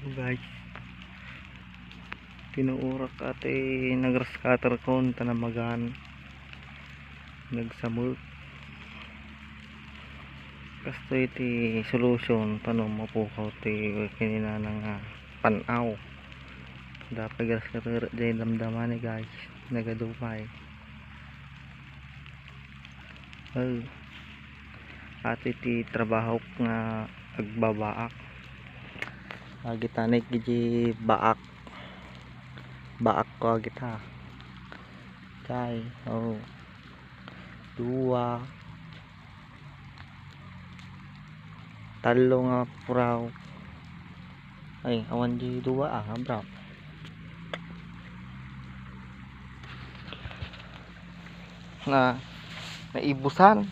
So guys, tinuurak ate nagraskater kon tanamagan nagsamot kasto iti solution tanong mapukaw ti kinina ng panaw dapat graskater dyan damdaman ni guys nagadupay at iti trabaho nga agbabaak agitanik giji baak ko agita kay dua talo nga puraw ay awan di dua bro na naibusan